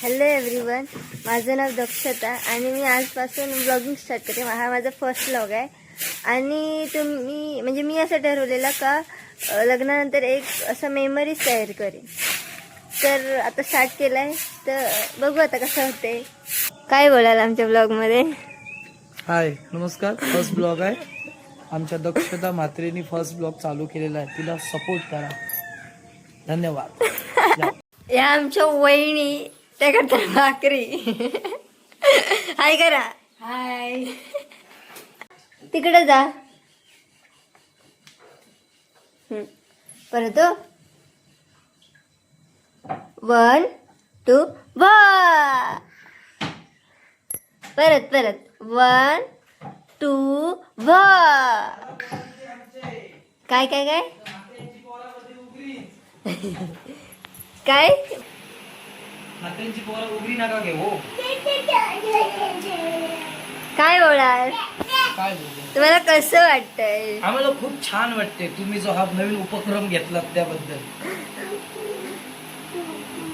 Hello everyone, माझं नाव दक्षता आणि मी आजपासून ब्लॉगिंग स्टार्ट करते. हा माझा फर्स्ट ब्लॉग आहे आणि तुम्ही म्हणजे मी असं ठरवलेलं का लग्नानंतर एक असं मेमरीज तयार करेन. तर आता स्टार्ट केलं आहे, तर बघू आता कसं होते. काय बोलाल आमच्या ब्लॉगमध्ये? हाय नमस्कार. फर्स्ट ब्लॉग आहे आमच्या दक्षता म्हात्रेनी फर्स्ट ब्लॉग चालू केलेला आहे. तिला सपोर्ट करा. धन्यवाद. या आमच्या वहिनी त्या करतात भाकरी. हाय करा. हाय. तिकडे जा. परत 1 2 वा. परत 1 2 वा. काय काय काय काय म्हात्रेंची पोरं उघडी नका घेऊ. काय बोलाल? काय बोलू? तुम्हाला कसं वाटतंय? आम्हाला खूप छान वाटते तुम्ही जो हा नवीन उपक्रम घेतला त्याबद्दल.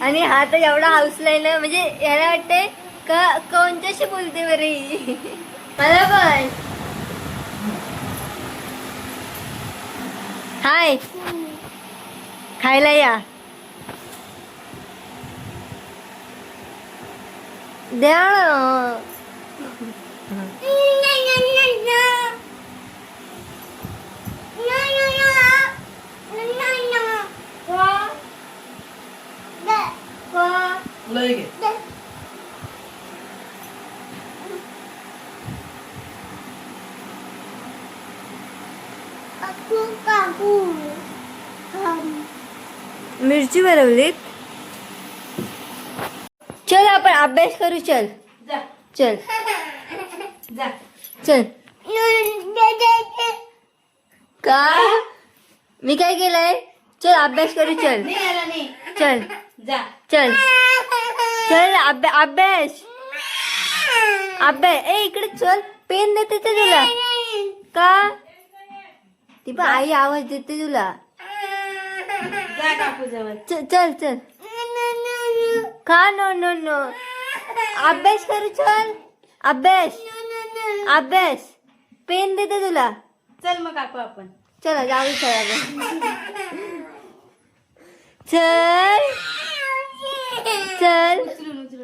आणि हा तर एवढा हाऊसलाय ना, म्हणजे याला वाटतंय का कोणत्याशी बोलते बरी. मला पण हाय खायला या. द्या ना. लय घे. मिरची बनवलीत. चल आपण अभ्यास करू. चल चल चल. का मी काय केलंय? चल अभ्यास करू. चल चल चल चल. अभ्यास ए इकडे चल. पेन देते ते तुला का? ती पण आई आवाज देते तुला. चल चल का? No no no. अभ्यास करू. चल अभ्यास पेन देते तुला. चल मग काकू आपण चला जाऊ. चल चल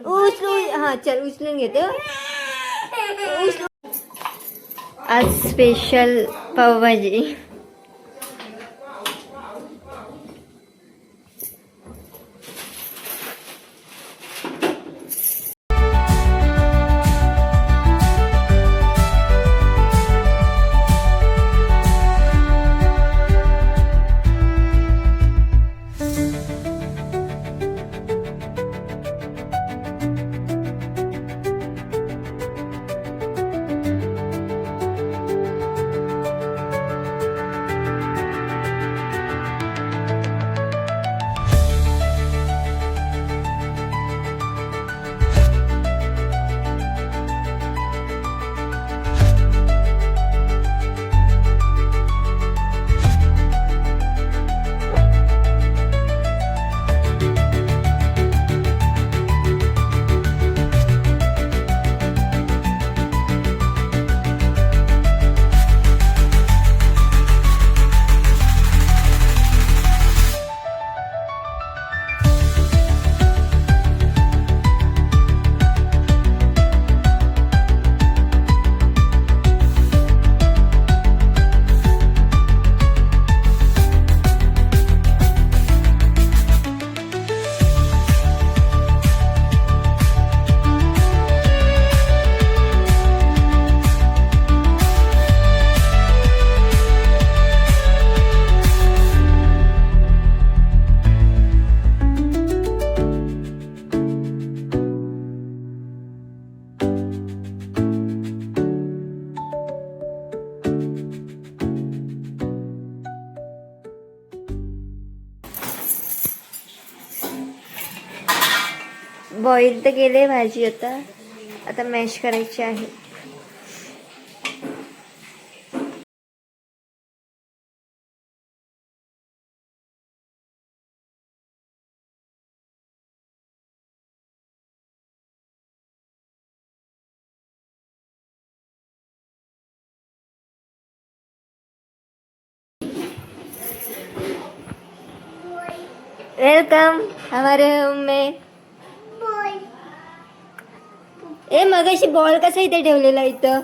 उचलून. हा चल उचलून घेते. आज स्पेशल पावभाजी. बॉईल तर केले भाजी. आता मॅश करायची आहे. वेलकम हमारे होम में. ए मगाशी बॉल कसा इथे ठेवलेला इथं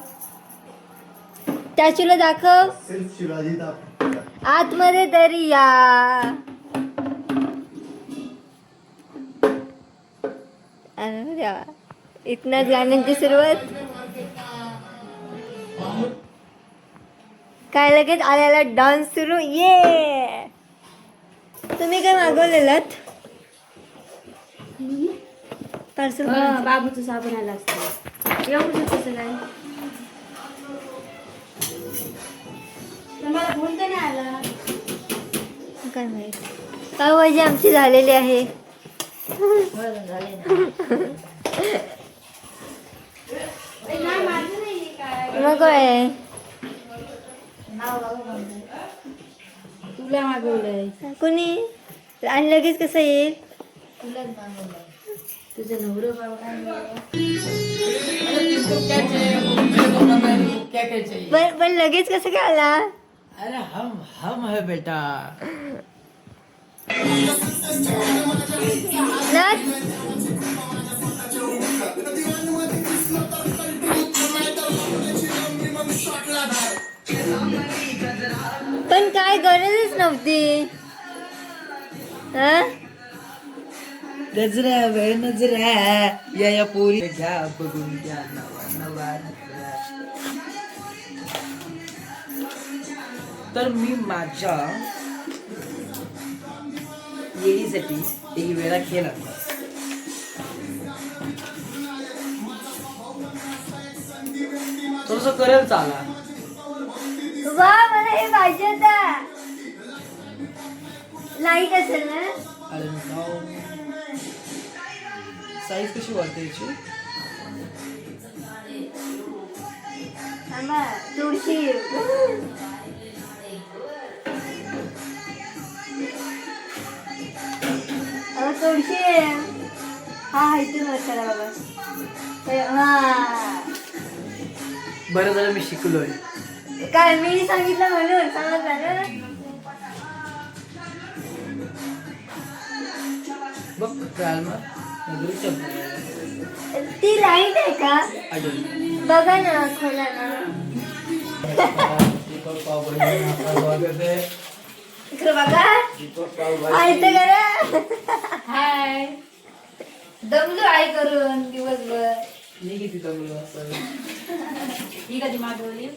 चाचूला दाखव. आतमध्ये तरी या. अरे देवा, इथनच गाण्यांची सुरुवात. काय लगेच आल्याला डान्स सुरू. ये तुम्ही काय मागवलेलात पार्सल? बाबूचं साबण आला असतं एवढं कसं काय मला फोन तर नाही आला. काय माहित. पावभाजी आमची झालेली आहे. मग काय तुला मागवलंय कुणी आणि लगेच कसं येईल? तुलाच मागवलंय. तुझं नवरं बाबा काय पण लगेच कसं काय आला? अरे हम है बेटा. नाच. पण काय गरजच नव्हती. हा नजरा वे नजरा या पोरी घ्या बघून घ्या नवा. तर मी माझ्या येणीसाठी एक वेळा केला. थोडस करेल चाला. वा मला हे पाहिजे होता. लाईट असेल ना? अरे साईज कशी वाटते याची? थांबा, तुळशी. तुळशी हा इथून करा बाबा. हा बरं झालं मी शिकलोय. काय मी सांगितलं म्हणून समजलं ना. बघ ट्रायल ती लाईट आहे का? बघा ना, खोला ना. इकडे बघा. हाय तर करा. हाय दमलो आई करून दिवसभर. मी किती जमलो असं. ही कधी मागवली?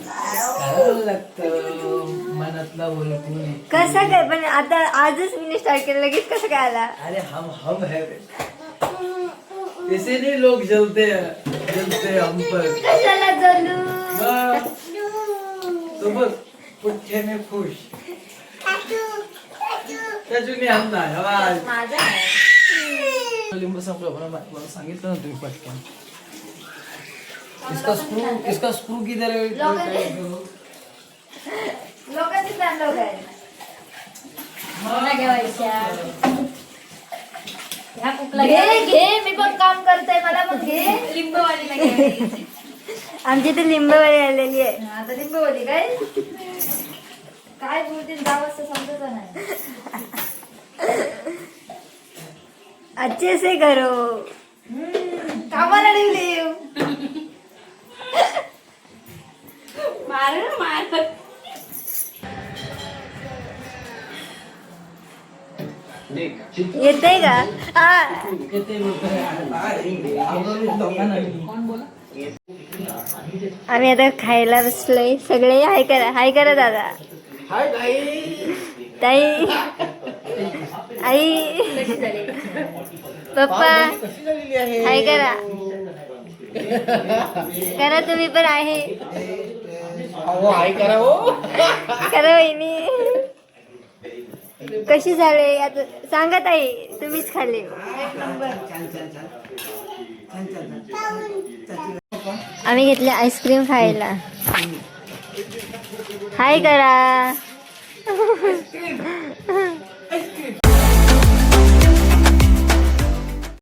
करावं लागतं मनातला ओळखून. कसं काय पण आता आजच मी स्टार्ट केलं लगेच कसं काय आला? अरे हम है ऐसे नहीं लोग जलते हम पर. कशाला जलू? तो बस पुठ्ठे में खुश त्याच्याने हम नाही आवाज. माझा लिंबू संपलं मला सांगितलं ना तुम्ही पटकन. इसका स्क्रू किधर है? लोकांची प्लॅन लोक आहे. मला घ्यायच्या ह्या कुकला घे. मी पण काम करते मला पण घे. लिंबवालीला घ्यायची. आमची तर लिंबवाली आलेली आहे. आता लिंबवाली काय बोलतील गाव असं समजत नाही. अच्छे से करो. कामाला ठेवली मार येते का? हा आम्ही आता खायला बसलोय सगळे. हाय करा दादा. ताई आई पप्पा हाय करा. करा तुम्ही पण आहे. करा वहिनी. कशी झाले आता सांगा ताई. तुम्हीच खाल्ले. आम्ही घेतले आईस्क्रीम खायला. हाय करा.